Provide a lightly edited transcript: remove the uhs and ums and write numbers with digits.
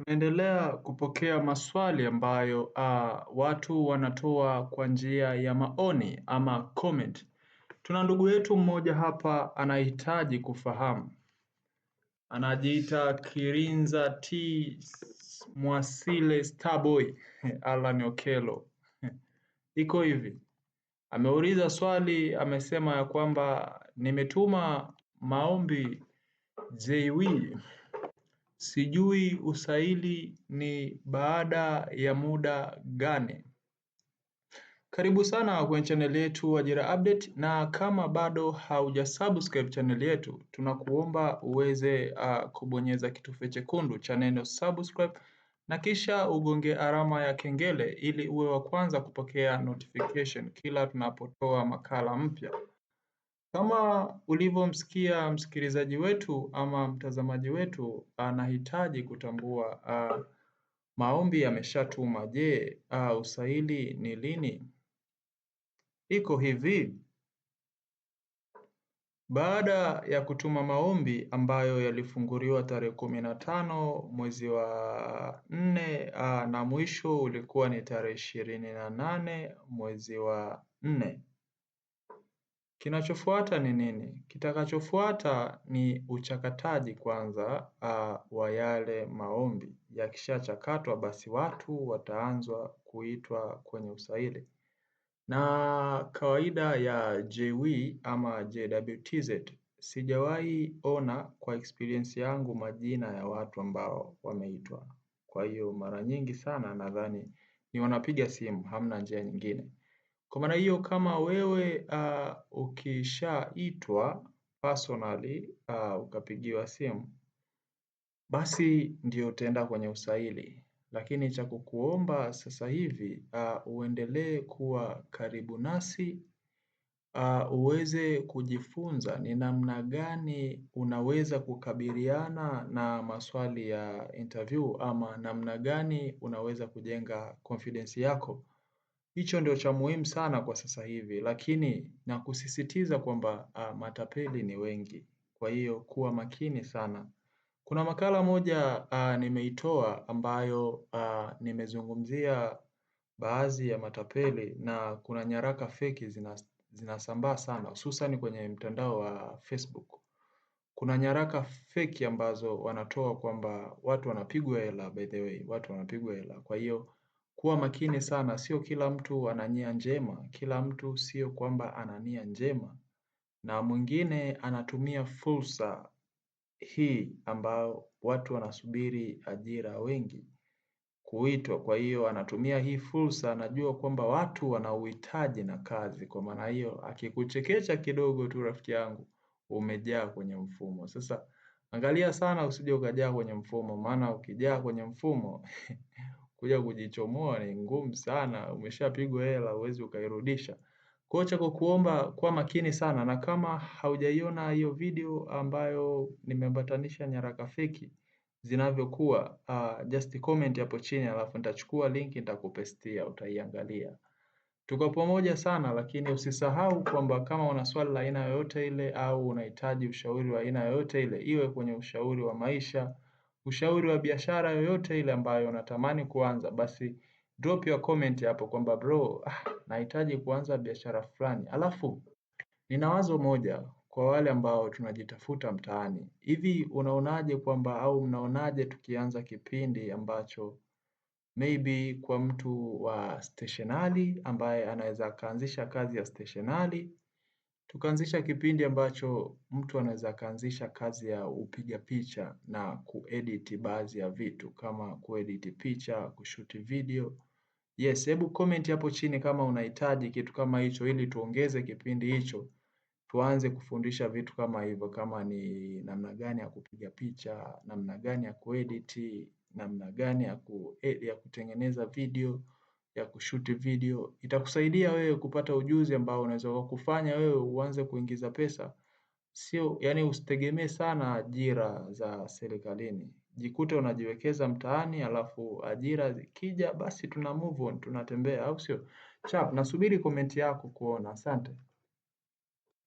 Tunaendelea kupokea maswali ambayo watu wanatoa kwa njia ya maoni ama comment. Tuna ndugu yetu mmoja hapa anahitaji kufahamu. Anajiita Kirinza T Mwasile Starboy Alan Okello. Iko hivi. Ameuliza swali, amesema ya kwamba nimetuma maombi JW. Sijui usaili ni baada ya muda gani. Karibu sana kwenye channel yetu Ajira Update, na kama bado haujasubscribe channel yetu, tunakuomba uweze kubonyeza kitufe chekundu cha neno subscribe na kisha ugonge alama ya kengele ili uwe wa kwanza kupokea notification kila tunapotoa makala mpya. Kama ulivyomsikia msikilizaji wetu ama mtazamaji wetu anahitaji kutambua maombi yameshatuma. Je, usaili ni lini? Iko hivi. Baada ya kutuma maombi ambayo yalifunguliwa tarehe 15 mwezi wa 4 na mwisho ulikuwa ni tarehe 28 mwezi wa 4. Kinachofuata ni nini? Kitakachofuata ni uchakataji kwanza wa yale maombi. Yakishachakatwa basi watu wataanzwa kuitwa kwenye usaili. Na kawaida ya JW ama JWTZ, sijawahi ona kwa experience yangu majina ya watu ambao wameitwa. Kwa hiyo mara nyingi sana nadhani ni wanapiga simu, hamna njia nyingine. Kwa maana hiyo kama wewe ukishaitwa personally ukapigiwa simu, basi ndio utaenda kwenye usaili. Lakini cha kukuomba sasa hivi uendelee kuwa karibu nasi, uweze kujifunza ni namna gani unaweza kukabiliana na maswali ya interview ama namna gani unaweza kujenga confidence yako. Hicho ndio cha muhimu sana kwa sasa hivi, lakini na kusisitiza kwamba matapeli ni wengi. Kwa hiyo kuwa makini sana. Kuna makala moja nimeitoa ambayo nimezungumzia baadhi ya matapeli, na kuna nyaraka feki zinasambaa sana hususan kwenye mtandao wa Facebook. Kuna nyaraka feki ambazo wanatoa kwamba watu wanapigwa hela, by the way, watu wanapigwa hela. Kwa hiyo kuwa makini sana, sio kila mtu ana nia njema, kila mtu sio kwamba ana nia njema, na mwingine anatumia fursa hii ambao watu wanasubiri ajira wengi kuitwa. Kwa hiyo anatumia hii fursa, anajua kwamba watu wana uhitaji na kazi. Kwa maana hiyo akikuchekecha kidogo tu rafiki yangu, umejaa kwenye mfumo. Sasa angalia sana usije ukajaa kwenye mfumo, maana ukijaa kwenye mfumo kuja kujichomoa ni ngumu sana. Umeshapigwa hela huwezi ukairudisha. Kwa hiyo cha kukuomba kuwa makini sana, na kama haujaiona hiyo video ambayo nimeambatanisha nyaraka feki zinavyokuwa, just comment hapo chini alafu nitachukua link nitakupestia utaiangalia. Tuko pamoja sana, lakini usisahau kwamba kama una swali la aina yoyote ile au unahitaji ushauri wa aina yoyote ile, iwe kwenye ushauri wa maisha, ushauri wa biashara yoyote ile ambayo unatamani kuanza, basi drop your comment hapo kwamba bro, nahitaji kuanza biashara fulani. Alafu nina wazo moja kwa wale ambao tunajitafuta mtaani. Hivi unaonaje kwamba au mnaonaje tukianza kipindi ambacho maybe kwa mtu wa stationari ambaye anaweza akaanzisha kazi ya stationari, tukaanzisha kipindi ambacho mtu anaweza akaanzisha kazi ya upiga picha na kuedit baadhi ya vitu kama kuedit picha, kushuti video. Yes, hebu comment hapo chini kama unahitaji kitu kama hicho ili tuongeze kipindi hicho. Tuanze kufundisha vitu kama hivyo, kama ni namna gani ya kupiga picha, namna gani ya kuedit, namna gani ya kutengeneza video, ya kushuti video. Itakusaidia wewe kupata ujuzi ambao unaweza kukufanya wewe uanze kuingiza pesa. Sio, yani usitegemee sana ajira za serikalini. Jikute unajiwekeza mtaani alafu ajira zikija basi tuna move on, tunatembea, au sio? Chap, nasubiri comment yako kuona. Asante.